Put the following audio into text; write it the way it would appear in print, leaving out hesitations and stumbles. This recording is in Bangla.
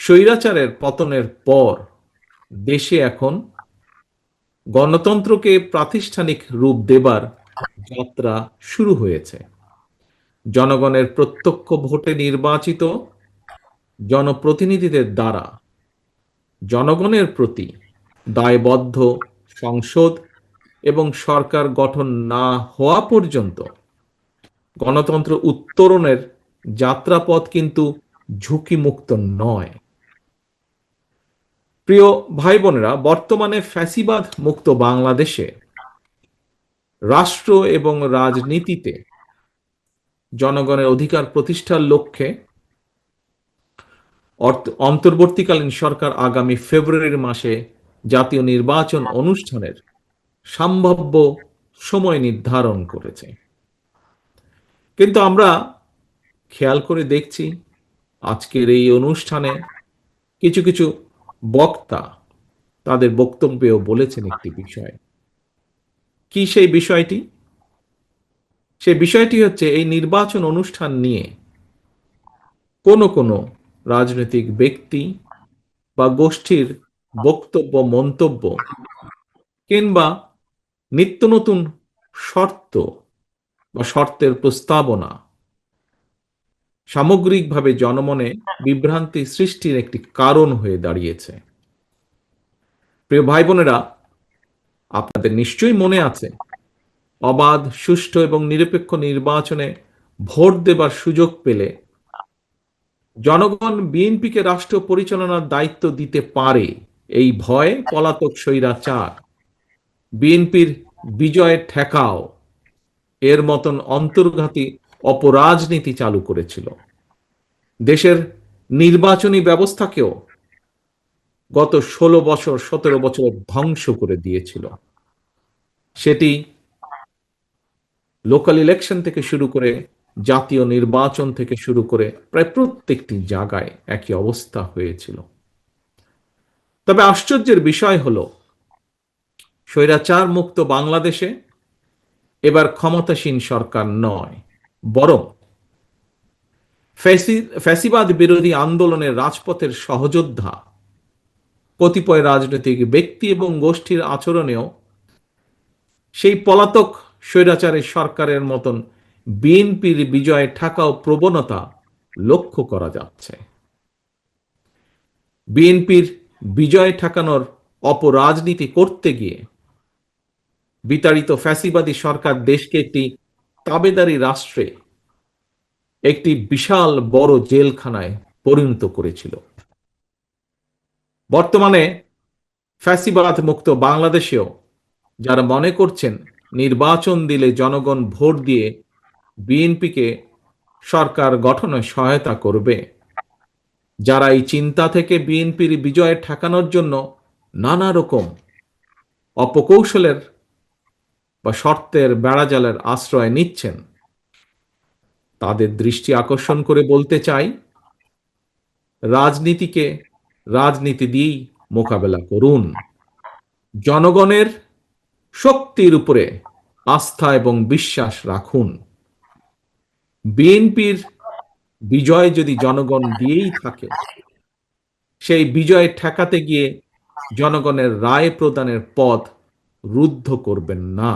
স্বৈরাচারের পতনের পর দেশে এখন গণতন্ত্রকে প্রাতিষ্ঠানিক রূপ দেবার যাত্রা শুরু হয়েছে। জনগণের প্রত্যক্ষ ভোটে নির্বাচিত জনপ্রতিনিধিদের দ্বারা জনগণের প্রতি দায়বদ্ধ সংসদ এবং সরকার গঠন না হওয়া পর্যন্ত গণতন্ত্র উত্তরণের যাত্রাপথ কিন্তু ঝুঁকিমুক্ত নয়। প্রিয় ভাই বোনেরা, বর্তমানে ফ্যাসিবাদ মুক্ত বাংলাদেশে রাষ্ট্র এবং রাজনীতিতে জনগণের অধিকার প্রতিষ্ঠার লক্ষ্যে অন্তর্বর্তীকালীন সরকার আগামী ফেব্রুয়ারি মাসে জাতীয় নির্বাচন অনুষ্ঠানের সম্ভাব্য সময় নির্ধারণ করেছে। কিন্তু আমরা খেয়াল করে দেখছি আজকের এই অনুষ্ঠানে কিছু কিছু বক্তা তাদের বক্তব্যেও বলেছেন একটি বিষয়। কি সেই বিষয়টি? সেই বিষয়টি হচ্ছে এই নির্বাচন অনুষ্ঠান নিয়ে কোনো রাজনৈতিক ব্যক্তি বা গোষ্ঠীর বক্তব্য, মন্তব্য কিংবা নিত্য নতুন শর্ত বা শর্তের প্রস্তাবনা সামগ্রিকভাবে জনমনে বিভ্রান্তি সৃষ্টির একটি কারণ হয়ে দাঁড়িয়েছে। প্রিয় ভাই বোনেরা, আপনাদের নিশ্চয়ই মনে আছে অবাধ, সুষ্ঠু এবং নিরপেক্ষ নির্বাচনে ভোট দেবার সুযোগ পেলে জনগণ বিএনপিকে রাষ্ট্র পরিচালনার দায়িত্ব দিতে পারে এই ভয়ে পলাতক স্বৈরাচার বিএনপির বিজয় ঠেকাও এর মতন অন্তর্ঘাতী অপরাজনীতি চালু করেছিল। দেশের নির্বাচনী ব্যবস্থাকেও গত 16 বছর 17 বছর ধ্বংস করে দিয়েছিল। সেটি লোকাল ইলেকশন থেকে শুরু করে জাতীয় নির্বাচন থেকে শুরু করে প্রায় প্রত্যেকটি জায়গায় একই অবস্থা হয়েছিল। তবে আশ্চর্যের বিষয় হলো স্বৈরাচার মুক্ত বাংলাদেশে এবার ক্ষমতাসীন সরকার নয়, বরং ফ্যাসিবাদ বিরোধী আন্দোলনের রাজপথের সহযোদ্ধা কতিপয় রাজনৈতিক ব্যক্তি এবং গোষ্ঠীর আচরণেও সেই পলাতক স্বৈরাচারের সরকারের মতন বিএনপির বিজয় ঠেকাও প্রবণতা লক্ষ্য করা যাচ্ছে। বিএনপির বিজয় ঠেকানোর অপরাজনীতি করতে গিয়ে বিতাড়িত ফ্যাসিবাদী সরকার দেশকে একটি তাবেদারি রাষ্ট্রে, একটি বিশাল বড় জেলখানায় পরিণত করেছিল। বর্তমানে ফ্যাসিবাদ মুক্ত বাংলাদেশেও যারা মনে করছেন নির্বাচন দিলে জনগণ ভোট দিয়ে বিএনপিকে সরকার গঠনে সহায়তা করবে, যারা এই চিন্তা থেকে বিএনপির বিজয় ঠেকানোর জন্য নানা রকম অপকৌশলের বা শর্তের বেড়াজালের আশ্রয় নিচ্ছেন, তাদের দৃষ্টি আকর্ষণ করে বলতে চাই, রাজনীতিকে রাজনীতি দিয়েই মোকাবেলা করুন। জনগণের শক্তির উপরে আস্থা এবং বিশ্বাস রাখুন। বিএনপির বিজয় যদি জনগণ দিয়েই থাকে, সেই বিজয় ঠেকাতে গিয়ে জনগণের রায় প্রদানের পথ রুদ্ধ করবেন না।